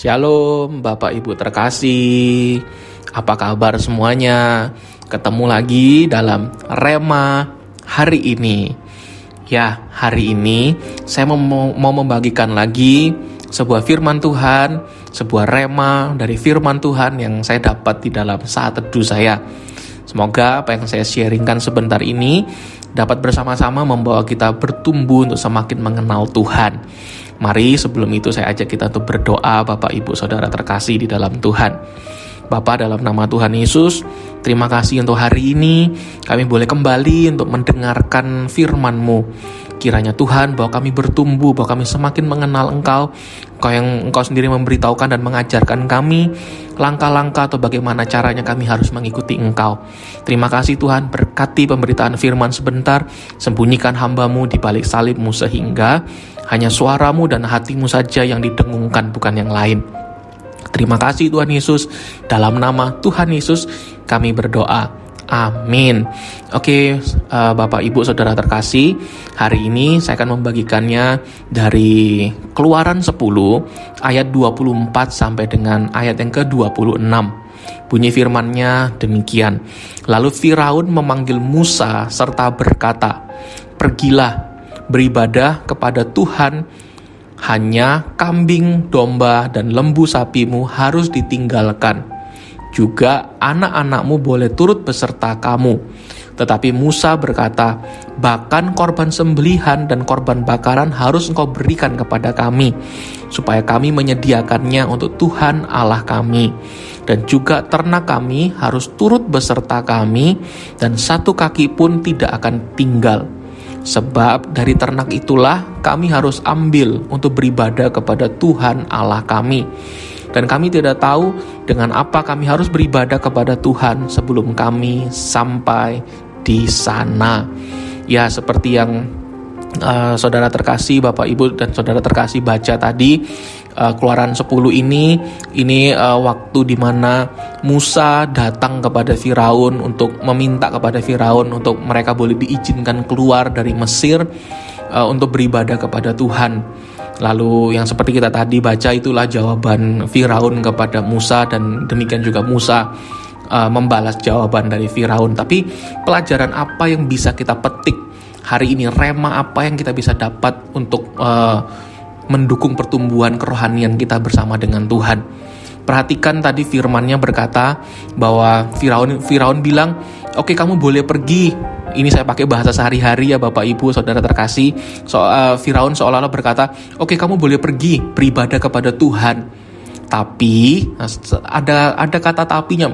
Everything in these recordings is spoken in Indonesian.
Shalom Bapak Ibu terkasih, apa kabar semuanya? Ketemu lagi dalam Rema hari ini. Ya, hari ini saya mau membagikan lagi sebuah firman Tuhan, sebuah rema dari firman Tuhan yang saya dapat di dalam saat teduh saya. Semoga apa yang saya sharingkan sebentar ini dapat bersama-sama membawa kita bertumbuh untuk semakin mengenal Tuhan. Mari sebelum itu saya ajak kita untuk berdoa, Bapak Ibu Saudara terkasih di dalam Tuhan. Bapa, dalam nama Tuhan Yesus, terima kasih untuk hari ini kami boleh kembali untuk mendengarkan firman-Mu. Kiranya Tuhan bahwa kami bertumbuh, bahwa kami semakin mengenal Engkau yang Engkau sendiri memberitahukan dan mengajarkan kami langkah-langkah atau bagaimana caranya kami harus mengikuti Engkau. Terima kasih Tuhan, berkati pemberitaan firman sebentar, sembunyikan hamba-Mu di balik salib-Mu sehingga hanya suara-Mu dan hati-Mu saja yang didengungkan, bukan yang lain. Terima kasih Tuhan Yesus, dalam nama Tuhan Yesus kami berdoa. Amin. Oke, Bapak Ibu Saudara terkasih, hari ini saya akan membagikannya dari Keluaran 10 ayat 24 sampai dengan ayat yang ke-26. Bunyi firman-Nya demikian. Lalu Firaun memanggil Musa serta berkata, "Pergilah, beribadah kepada Tuhan, hanya kambing, domba, dan lembu sapimu harus ditinggalkan. Juga anak-anakmu boleh turut beserta kamu." Tetapi Musa berkata, "Bahkan korban sembelihan dan korban bakaran harus engkau berikan kepada kami, supaya kami menyediakannya untuk Tuhan Allah kami. Dan juga ternak kami harus turut beserta kami, dan satu kaki pun tidak akan tinggal. Sebab dari ternak itulah kami harus ambil untuk beribadah kepada Tuhan Allah kami. Dan kami tidak tahu dengan apa kami harus beribadah kepada Tuhan sebelum kami sampai di sana." Ya, seperti yang saudara terkasih, Bapak Ibu dan saudara terkasih baca tadi, Keluaran 10 ini waktu di mana Musa datang kepada Firaun untuk meminta kepada Firaun untuk mereka boleh diizinkan keluar dari Mesir untuk beribadah kepada Tuhan. Lalu yang seperti kita tadi baca itulah jawaban Firaun kepada Musa, dan demikian juga Musa membalas jawaban dari Firaun. Tapi pelajaran apa yang bisa kita petik hari ini, rema apa yang kita bisa dapat untuk mendukung pertumbuhan kerohanian kita bersama dengan Tuhan? Perhatikan tadi firman-Nya berkata bahwa Firaun bilang, "Oke, kamu boleh pergi." Ini saya pakai bahasa sehari-hari ya Bapak Ibu Saudara terkasih. Firaun seolah-olah berkata, "Oke, kamu boleh pergi beribadah kepada Tuhan." Tapi ada kata tapinya,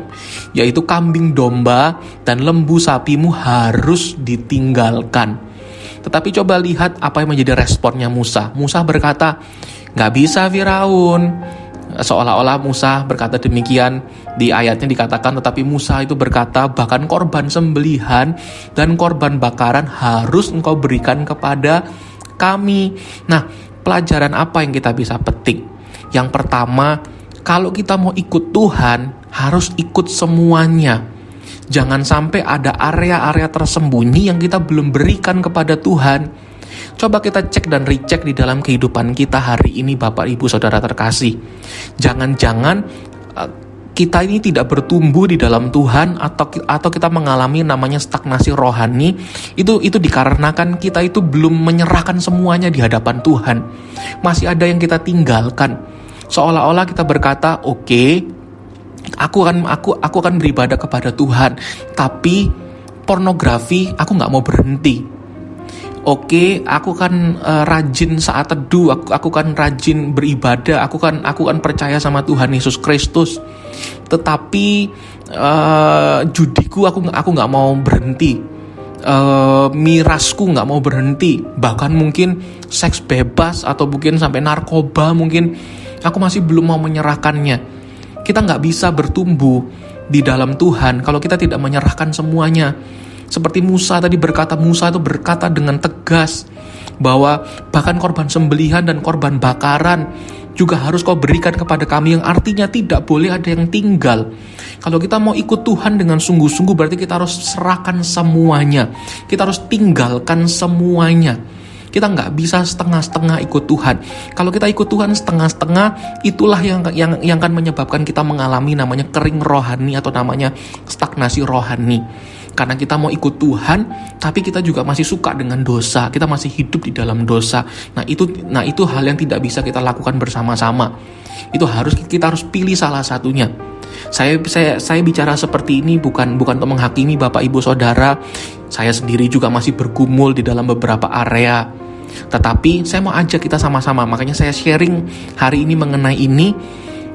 yaitu kambing domba dan lembu sapimu harus ditinggalkan. Tetapi coba lihat apa yang menjadi responnya Musa. Musa berkata, "Gak bisa Firaun." Seolah-olah Musa berkata demikian. Di ayatnya dikatakan, tetapi Musa itu berkata, "Bahkan korban sembelihan dan korban bakaran harus engkau berikan kepada kami." Nah, pelajaran apa yang kita bisa petik? Yang pertama, kalau kita mau ikut Tuhan, harus ikut semuanya. Jangan sampai ada area-area tersembunyi yang kita belum berikan kepada Tuhan. Coba kita cek dan recheck di dalam kehidupan kita hari ini, Bapak Ibu Saudara terkasih. Jangan-jangan kita ini tidak bertumbuh di dalam Tuhan, atau kita mengalami namanya stagnasi rohani. Itu dikarenakan kita itu belum menyerahkan semuanya di hadapan Tuhan. Masih ada yang kita tinggalkan. Seolah-olah kita berkata, "Oke, aku akan beribadah kepada Tuhan, tapi pornografi aku nggak mau berhenti. Oke, aku kan rajin saat teduh, aku kan rajin beribadah, aku kan percaya sama Tuhan Yesus Kristus. Tetapi judiku aku nggak mau berhenti, mirasku nggak mau berhenti, bahkan mungkin seks bebas atau mungkin sampai narkoba mungkin aku masih belum mau menyerahkannya." Kita nggak bisa bertumbuh di dalam Tuhan kalau kita tidak menyerahkan semuanya. Seperti Musa tadi berkata, Musa itu berkata dengan tegas bahwa bahkan korban sembelihan dan korban bakaran juga harus kau berikan kepada kami, yang artinya tidak boleh ada yang tinggal. Kalau kita mau ikut Tuhan dengan sungguh-sungguh, berarti kita harus serahkan semuanya. Kita harus tinggalkan semuanya. Kita nggak bisa setengah-setengah ikut Tuhan. Kalau kita ikut Tuhan setengah-setengah, itulah yang akan menyebabkan kita mengalami namanya kering rohani atau namanya stagnasi rohani. Karena kita mau ikut Tuhan, tapi kita juga masih suka dengan dosa. Kita masih hidup di dalam dosa. Nah itu hal yang tidak bisa kita lakukan bersama-sama. Kita harus pilih salah satunya. Saya bicara seperti ini bukan untuk menghakimi Bapak Ibu Saudara. Saya sendiri juga masih bergumul di dalam beberapa area. Tetapi saya mau ajak kita sama-sama. Makanya saya sharing hari ini mengenai ini.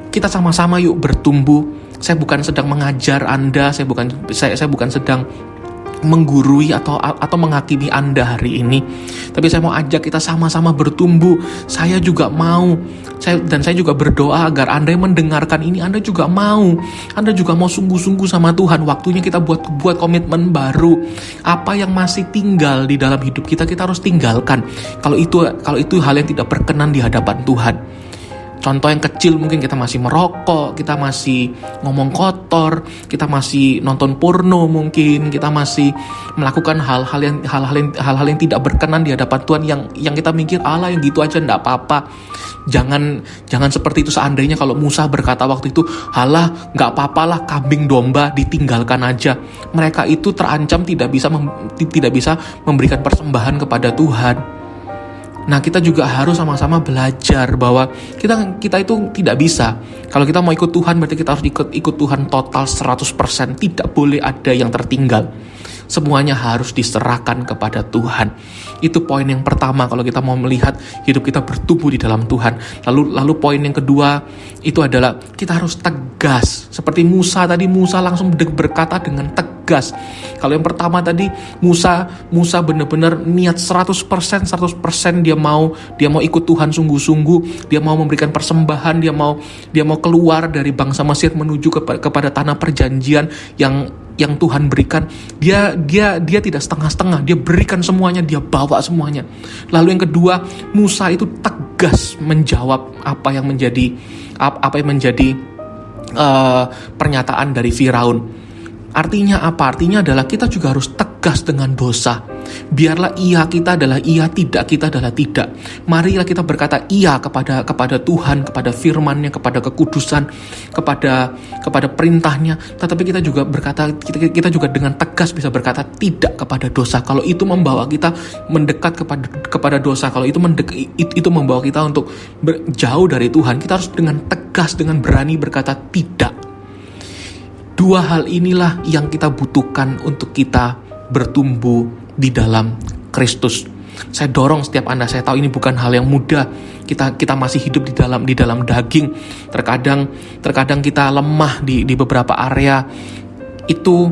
Kita sama-sama yuk bertumbuh. Saya bukan sedang mengajar Anda, saya bukan sedang menggurui atau menghakimi Anda hari ini. Tapi saya mau ajak kita sama-sama bertumbuh. Saya juga mau, dan saya juga berdoa agar Anda yang mendengarkan ini, Anda juga mau sungguh-sungguh sama Tuhan. Waktunya kita buat komitmen baru. Apa yang masih tinggal di dalam hidup kita harus tinggalkan. Kalau itu hal yang tidak berkenan di hadapan Tuhan. Contoh yang kecil, mungkin kita masih merokok, kita masih ngomong kotor, kita masih nonton porno, mungkin kita masih melakukan hal-hal yang tidak berkenan di hadapan Tuhan, yang kita mikir Allah yang gitu aja enggak apa-apa. Jangan seperti itu. Seandainya kalau Musa berkata waktu itu, halah enggak apa-apalah, kambing domba ditinggalkan aja. Mereka itu terancam tidak bisa memberikan persembahan kepada Tuhan. Nah, kita juga harus sama-sama belajar bahwa kita itu tidak bisa. Kalau kita mau ikut Tuhan, berarti kita harus ikut Tuhan total 100%. Tidak boleh ada yang tertinggal. Semuanya harus diserahkan kepada Tuhan. Itu poin yang pertama kalau kita mau melihat hidup kita bertumbuh di dalam Tuhan. Lalu poin yang kedua itu adalah kita harus tegas. Seperti Musa tadi, Musa langsung berkata dengan tegas. Kalau yang pertama tadi Musa benar-benar niat 100% dia mau ikut Tuhan sungguh-sungguh, dia mau memberikan persembahan, dia mau keluar dari bangsa Mesir menuju kepada tanah perjanjian yang Tuhan berikan. Dia tidak setengah-setengah, dia berikan semuanya, dia bawa semuanya. Lalu yang kedua, Musa itu tegas menjawab apa yang menjadi pernyataan dari Firaun. Artinya apa? Artinya adalah kita juga harus tegas dengan dosa. Biarlah iya kita adalah iya, tidak kita adalah tidak. Marilah kita berkata iya kepada Tuhan, kepada firman-Nya, kepada kekudusan, kepada perintahnya. Tetapi kita juga berkata, kita juga dengan tegas bisa berkata tidak kepada dosa. Kalau itu membawa kita mendekat kepada dosa, kalau itu membawa kita untuk jauh dari Tuhan, kita harus dengan tegas, dengan berani berkata tidak. Dua hal inilah yang kita butuhkan untuk kita bertumbuh di dalam Kristus. Saya dorong setiap Anda, saya tahu ini bukan hal yang mudah. Kita masih hidup di dalam daging. Terkadang kita lemah di beberapa area. Itu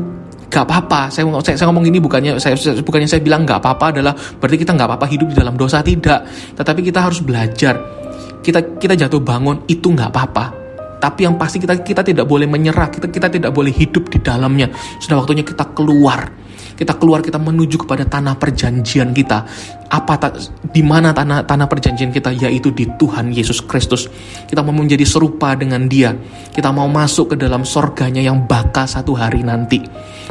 gak apa-apa. Saya ngomong ini bukannya saya bilang gak apa-apa adalah berarti kita gak apa-apa hidup di dalam dosa, tidak. Tetapi kita harus belajar. Kita jatuh bangun itu gak apa-apa. Tapi yang pasti kita tidak boleh menyerah, kita tidak boleh hidup di dalamnya. Sudah waktunya kita keluar, kita menuju kepada tanah perjanjian kita. Di mana tanah perjanjian kita? Yaitu di Tuhan Yesus Kristus. Kita mau menjadi serupa dengan Dia. Kita mau masuk ke dalam sorganya yang bakal satu hari nanti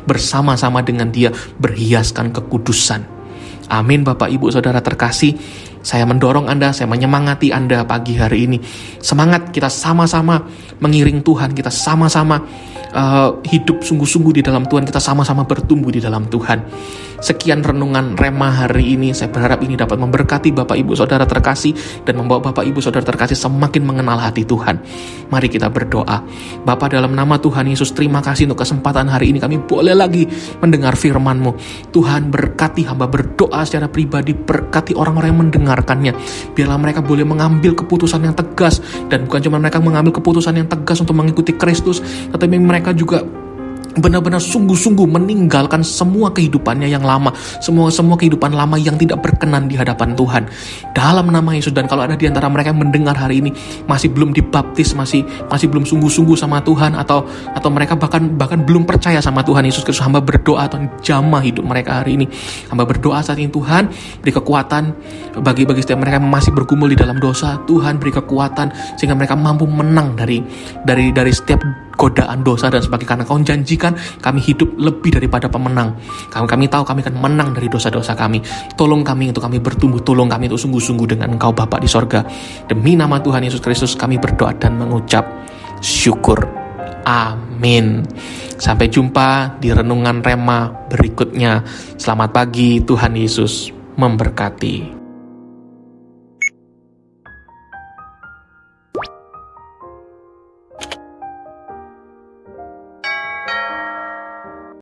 bersama-sama dengan Dia, berhiaskan kekudusan. Amin. Bapak Ibu Saudara terkasih, saya mendorong Anda, saya menyemangati Anda pagi hari ini. Semangat, kita sama-sama mengiring Tuhan, kita sama-sama hidup sungguh-sungguh di dalam Tuhan, kita sama-sama bertumbuh di dalam Tuhan. Sekian renungan Rema hari ini. Saya berharap ini dapat memberkati Bapak Ibu Saudara terkasih dan membawa Bapak Ibu Saudara terkasih semakin mengenal hati Tuhan. Mari kita berdoa. Bapa, dalam nama Tuhan Yesus, terima kasih untuk kesempatan hari ini kami boleh lagi mendengar firman-Mu. Tuhan, berkati hamba berdoa secara pribadi, berkati orang-orang yang mendengarkannya. Biarlah mereka boleh mengambil keputusan yang tegas, dan bukan cuma mereka mengambil keputusan yang tegas untuk mengikuti Kristus, tetapi mereka juga benar-benar sungguh-sungguh meninggalkan semua kehidupannya yang lama, semua kehidupan lama yang tidak berkenan di hadapan Tuhan. Dalam nama Yesus. Dan kalau ada di antara mereka yang mendengar hari ini masih belum dibaptis, masih belum sungguh-sungguh sama Tuhan, atau mereka bahkan belum percaya sama Tuhan Yesus Kristus, hamba berdoa Tuhan jamah hidup mereka hari ini. Hamba berdoa saat ini, Tuhan beri kekuatan bagi setiap mereka yang masih bergumul di dalam dosa. Tuhan beri kekuatan sehingga mereka mampu menang dari setiap godaan dosa dan sebagainya, karena Kau janjikan kami hidup lebih daripada pemenang. Kami tahu kami akan menang dari dosa-dosa kami. Tolong kami untuk kami bertumbuh, tolong kami untuk sungguh-sungguh dengan Engkau Bapa di sorga. Demi nama Tuhan Yesus Kristus kami berdoa dan mengucap syukur. Amin. Sampai jumpa di renungan Rema berikutnya. Selamat pagi, Tuhan Yesus memberkati.